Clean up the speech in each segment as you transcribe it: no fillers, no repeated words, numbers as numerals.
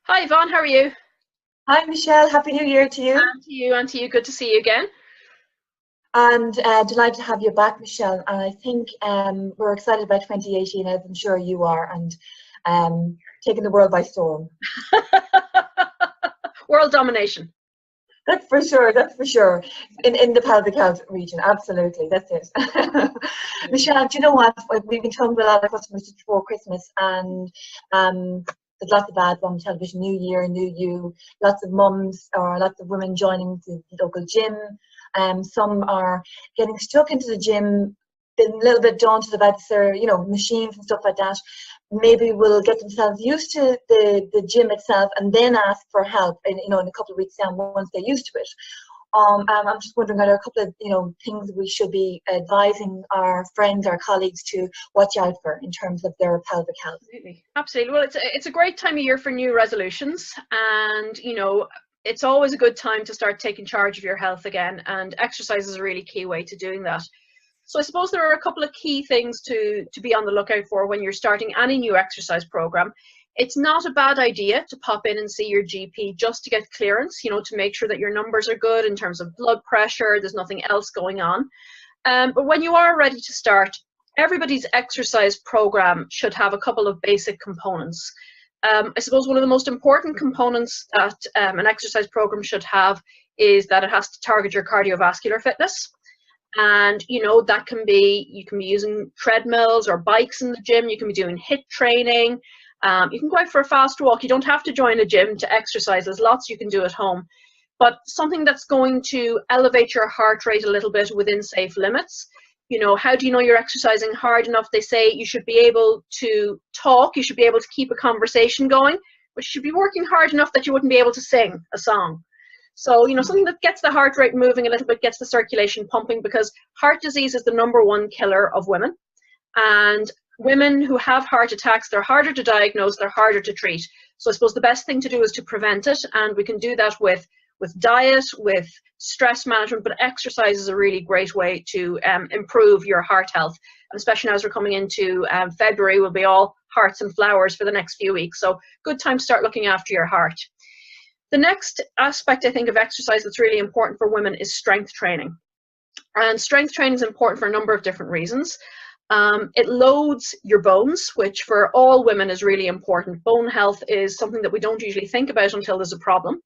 Hi Yvonne, how are you? Hi, Michelle. Happy New Year to you. And to you, and to you. Good to see you again. And delighted to have you back, Michelle. And I think we're excited about 2018, as I'm sure you are, and taking the world by storm. World domination. That's for sure. That's for sure. In the pelvic health region, absolutely. That's it. Michelle, do you know what? We've been talking to a lot of customers just before Christmas, and there's lots of ads on television. New year, new you. Lots of mums or lots of women joining the local gym. Some are getting stuck into the gym, been a little bit daunted about their, machines and stuff like that. Maybe will get themselves used to the gym itself and then ask for help in a couple of weeks down once they're used to it. I'm just wondering, are there a couple of things we should be advising our friends, our colleagues to watch out for in terms of their pelvic health? Absolutely. Well, it's a great time of year for new resolutions, and it's always a good time to start taking charge of your health again, and exercise is a really key way to doing that. So I suppose there are a couple of key things to be on the lookout for when you're starting any new exercise program. It's not a bad idea to pop in and see your GP just to get clearance, to make sure that your numbers are good in terms of blood pressure, there's nothing else going on. But when you are ready to start, everybody's exercise program should have a couple of basic components. I suppose one of the most important components that an exercise program should have is that it has to target your cardiovascular fitness. And that can be, you can be using treadmills or bikes in the gym, you can be doing HIIT training, you can go out for a fast walk. You don't have to join a gym to exercise, there's lots you can do at home. But something that's going to elevate your heart rate a little bit within safe limits. How do you know you're exercising hard enough? They say you should be able to talk, you should be able to keep a conversation going, but you should be working hard enough that you wouldn't be able to sing a song. So, something that gets the heart rate moving a little bit, gets the circulation pumping, because heart disease is the #1 killer of women. And women who have heart attacks, they're harder to diagnose, they're harder to treat. So I suppose the best thing to do is to prevent it, and we can do that with diet, with stress management, but exercise is a really great way to improve your heart health. And especially now as we're coming into February, will be all hearts and flowers for the next few weeks. So good time to start looking after your heart. The next aspect, I think, of exercise that's really important for women is strength training. And strength training is important for a number of different reasons. It loads your bones, which for all women is really important. Bone health is something that we don't usually think about until there's a problem.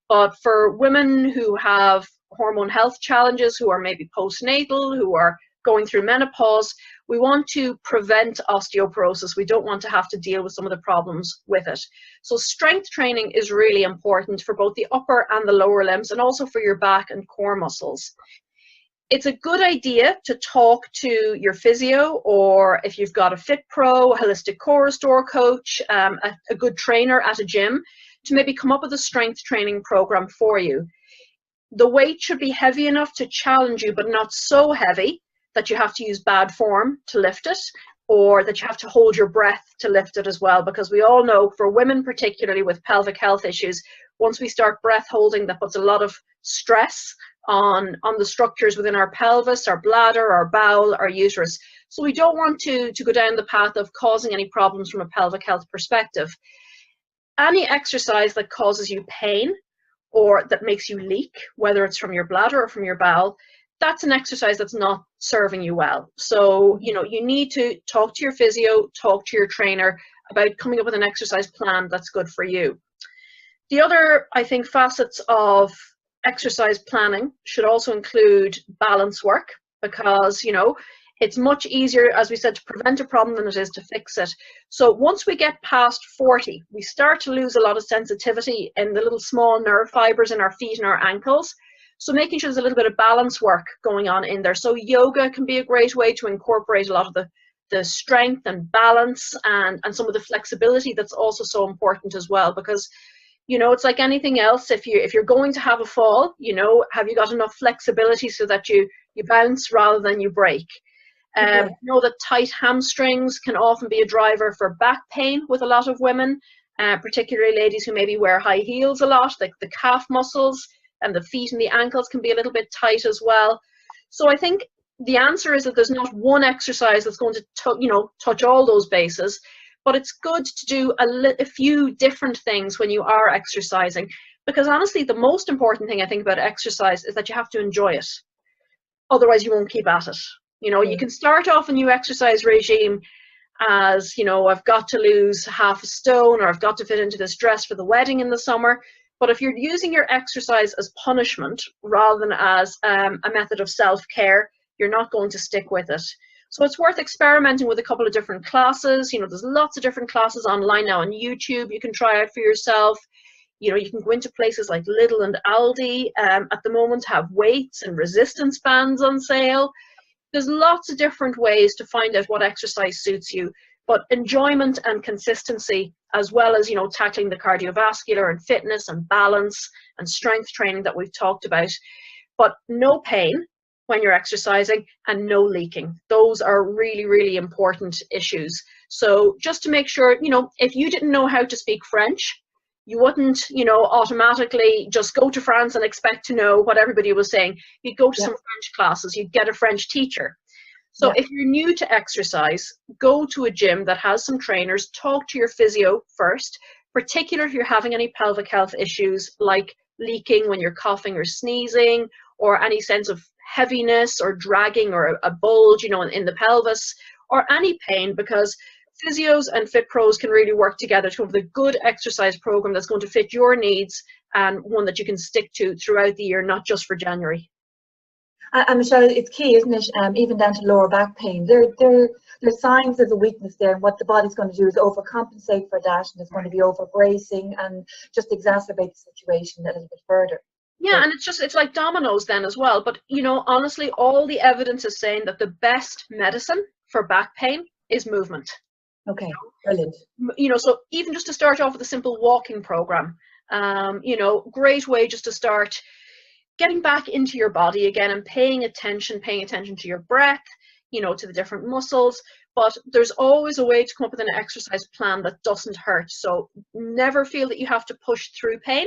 But for women who have hormone health challenges, who are maybe postnatal, who are going through menopause, we want to prevent osteoporosis. We don't want to have to deal with some of the problems with it. So strength training is really important for both the upper and the lower limbs, and also for your back and core muscles. It's a good idea to talk to your physio, or if you've got a Fit Pro, a holistic core restore coach, a good trainer at a gym, to maybe come up with a strength training program for you. The weight should be heavy enough to challenge you, but not so heavy that you have to use bad form to lift it, or that you have to hold your breath to lift it as well, because we all know, for women particularly with pelvic health issues, once we start breath holding, that puts a lot of stress on the structures within our pelvis, our bladder, our bowel, our uterus. So we don't want to go down the path of causing any problems from a pelvic health perspective. Any exercise that causes you pain or that makes you leak, whether it's from your bladder or from your bowel, that's an exercise that's not serving you well. So, you need to talk to your physio, talk to your trainer about coming up with an exercise plan that's good for you. The other, I think, facets of exercise planning should also include balance work, because, it's much easier, as we said, to prevent a problem than it is to fix it. So once we get past 40, we start to lose a lot of sensitivity in the little small nerve fibers in our feet and our ankles. So making sure there's a little bit of balance work going on in there. So yoga can be a great way to incorporate a lot of the strength and balance and some of the flexibility that's also so important as well, because it's like anything else. If you're going to have a fall, have you got enough flexibility so that you bounce rather than you break? Know that tight hamstrings can often be a driver for back pain with a lot of women, particularly ladies who maybe wear high heels a lot. Like the calf muscles and the feet and the ankles can be a little bit tight as well. So I think the answer is that there's not one exercise that's going to touch all those bases, but it's good to do a few different things when you are exercising, because honestly, the most important thing I think about exercise is that you have to enjoy it. Otherwise, you won't keep at it. You know, you can start off a new exercise regime as, you know, I've got to lose half a stone, or I've got to fit into this dress for the wedding in the summer. But if you're using your exercise as punishment rather than as a method of self-care, you're not going to stick with it. So it's worth experimenting with a couple of different classes. You know, there's lots of different classes online now on YouTube you can try out for yourself. You know, you can go into places like Lidl and Aldi at the moment, have weights and resistance bands on sale. There's lots of different ways to find out what exercise suits you, but enjoyment and consistency, as well as, you know, tackling the cardiovascular and fitness and balance and strength training that we've talked about. But no pain when you're exercising and no leaking. Those are really, really important issues. So just to make sure, you know, if you didn't know how to speak French, you wouldn't, you know, automatically just go to France and expect to know what everybody was saying. You'd go to some French classes, you'd get a French teacher. So if you're new to exercise, go to a gym that has some trainers, talk to your physio first, particularly if you're having any pelvic health issues like leaking when you're coughing or sneezing, or any sense of heaviness or dragging or a bulge, you know, in the pelvis, or any pain, because physios and fit pros can really work together to have a good exercise program that's going to fit your needs, and one that you can stick to throughout the year, not just for January. And Michelle, it's key, isn't it? Even down to lower back pain. There's signs of a weakness there, and what the body's going to do is overcompensate for that, and it's going to be over-bracing and just exacerbate the situation a little bit further. Yeah, and it's like dominoes then as well. But, you know, honestly, all the evidence is saying that the best medicine for back pain is movement. Okay, brilliant. You know, so even just to start off with a simple walking program, you know, great way just to start getting back into your body again and paying attention to your breath, you know, to the different muscles. But there's always a way to come up with an exercise plan that doesn't hurt. So never feel that you have to push through pain.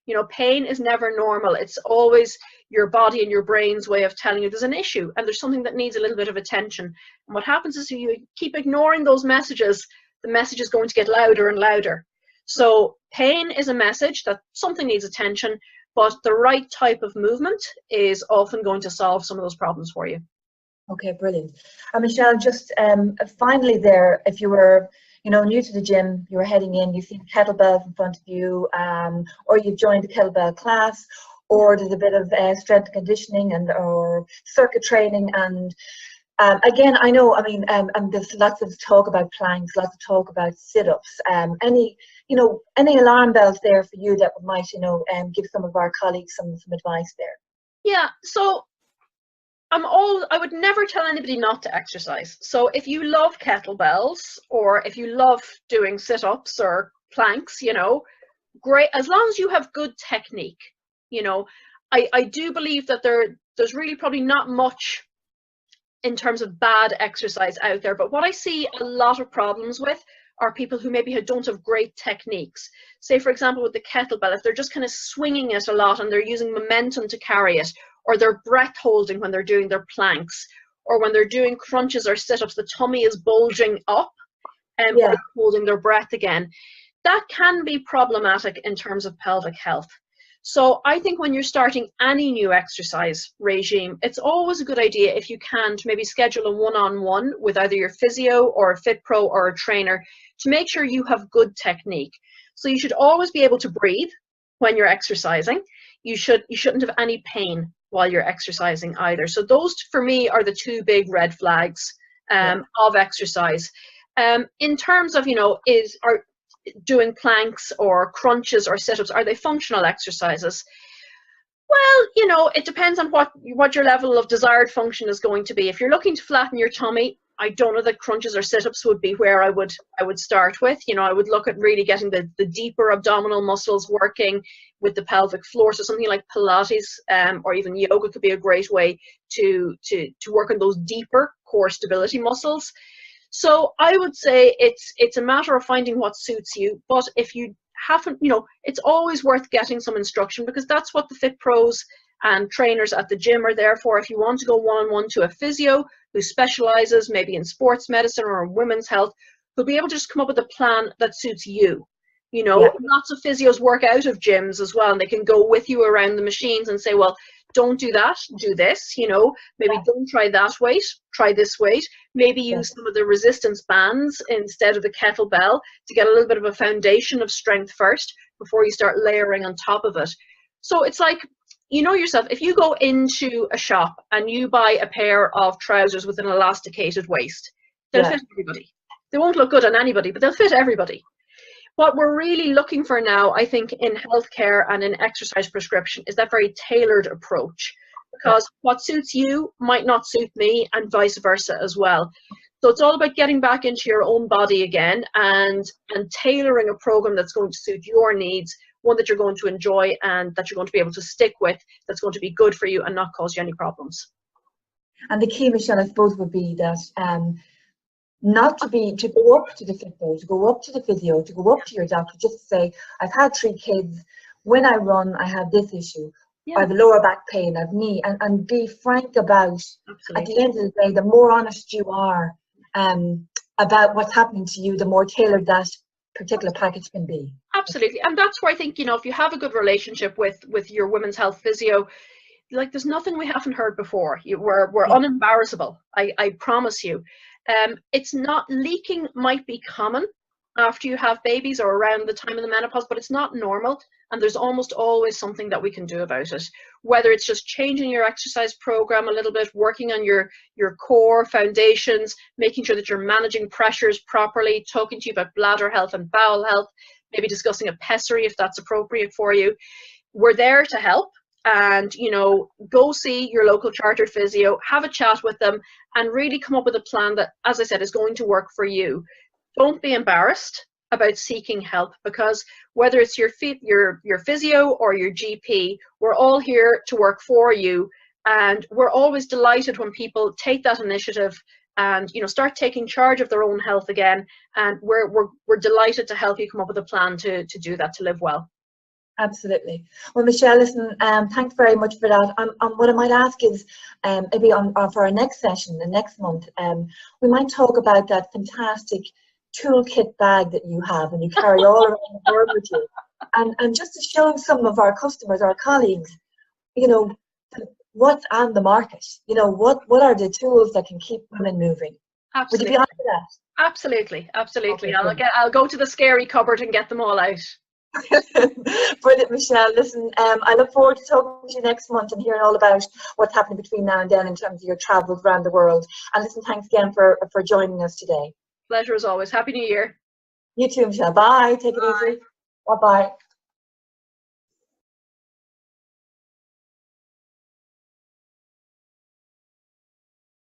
You know, pain is never normal. It's always your body and your brain's way of telling you there's an issue and there's something that needs a little bit of attention. And what happens is if you keep ignoring those messages, the message is going to get louder and louder. So pain is a message that something needs attention, but the right type of movement is often going to solve some of those problems for you. Okay, brilliant. Michelle, just finally there, if you were, you know, new to the gym, you were heading in, you've seen kettlebells in front of you, or you've joined a kettlebell class, or there's a bit of strength and conditioning and or circuit training, and again, I know, I mean, and there's lots of talk about planks, lots of talk about sit-ups. Any alarm bells there for you that might, you know, give some of our colleagues some advice there? Yeah, so I would never tell anybody not to exercise. So if you love kettlebells, or if you love doing sit-ups or planks, you know, great, as long as you have good technique. You know, I do believe that there's really probably not much in terms of bad exercise out there, but what I see a lot of problems with are people who maybe don't have great techniques. Say, for example, with the kettlebell, if they're just kind of swinging it a lot and they're using momentum to carry it, or they're breath holding when they're doing their planks, or when they're doing crunches or sit-ups, the tummy is bulging up and holding their breath again. That can be problematic in terms of pelvic health. So I think when you're starting any new exercise regime, it's always a good idea, if you can, to maybe schedule a one-on-one with either your physio or a fit pro or a trainer to make sure you have good technique. So you should always be able to breathe when you're exercising. You shouldn't have any pain while you're exercising either. So those for me are the two big red flags of exercise. In terms of, you know, are doing planks or crunches or sit-ups, are they functional exercises? Well, you know, it depends on what your level of desired function is going to be. If you're looking to flatten your tummy, I don't know that crunches or sit-ups would be where I would start with. You know, I would look at really getting the deeper abdominal muscles working with the pelvic floor. So something like Pilates or even yoga could be a great way to work on those deeper core stability muscles. So I would say it's a matter of finding what suits you. But if you haven't, you know, it's always worth getting some instruction, because that's what the fit pros and trainers at the gym are there for. If you want to go one-on-one to a physio who specializes maybe in sports medicine or in women's health, who'll be able to just come up with a plan that suits you. You know, Yeah. lots of physios work out of gyms as well, and they can go with you around the machines and say, well, don't do that, do this, you know, maybe don't try that weight, try this weight, maybe use some of the resistance bands instead of the kettlebell to get a little bit of a foundation of strength first before you start layering on top of it. So it's like, you know yourself, if you go into a shop and you buy a pair of trousers with an elasticated waist, they'll fit everybody. They won't look good on anybody, but they'll fit everybody. What we're really looking for now, I think, in healthcare and in exercise prescription is that very tailored approach, because what suits you might not suit me and vice versa as well. So it's all about getting back into your own body again and tailoring a program that's going to suit your needs, one that you're going to enjoy and that you're going to be able to stick with, that's going to be good for you and not cause you any problems. And the key, Michelle, I suppose, would be that not to go up to the fitbo, to go up to the physio, to go up to your doctor, just to say, I've had 3 kids, when I run I have this issue, I have a lower back pain, I have knee, and be frank about, at the end of the day, the more honest you are about what's happening to you, the more tailored that particular package can be. Absolutely. And that's where I think, you know, if you have a good relationship with your women's health physio, like, there's nothing we haven't heard before. We're unembarrassable, I promise you. It's not, leaking might be common after you have babies or around the time of the menopause, but it's not normal, and there's almost always something that we can do about it, whether it's just changing your exercise program a little bit, working on your core foundations, making sure that you're managing pressures properly, talking to you about bladder health and bowel health, maybe discussing a pessary if that's appropriate for you. We're there to help. And, you know, go see your local chartered physio, have a chat with them, and really come up with a plan that, as I said, is going to work for you. Don't be embarrassed about seeking help, because whether it's your physio or your GP, we're all here to work for you. And we're always delighted when people take that initiative and, you know, start taking charge of their own health again. And we're delighted to help you come up with a plan to do that, to live well. Absolutely. Well, Michelle, listen, thanks very much for that. What I might ask is, maybe for our next session, the next month, we might talk about that fantastic toolkit bag that you have and you carry all around the world with you. And just to show some of our customers, our colleagues, you know, what's on the market. You know, what are the tools that can keep women moving? Absolutely. Would you be on for that? Absolutely, absolutely. Okay, I'll go to the scary cupboard and get them all out. Brilliant, Michelle. Listen, I look forward to talking to you next month and hearing all about what's happening between now and then in terms of your travels around the world. And listen, thanks again for joining us today. Pleasure as always. Happy New Year. You too, Michelle. Bye. Take it easy. Bye-bye.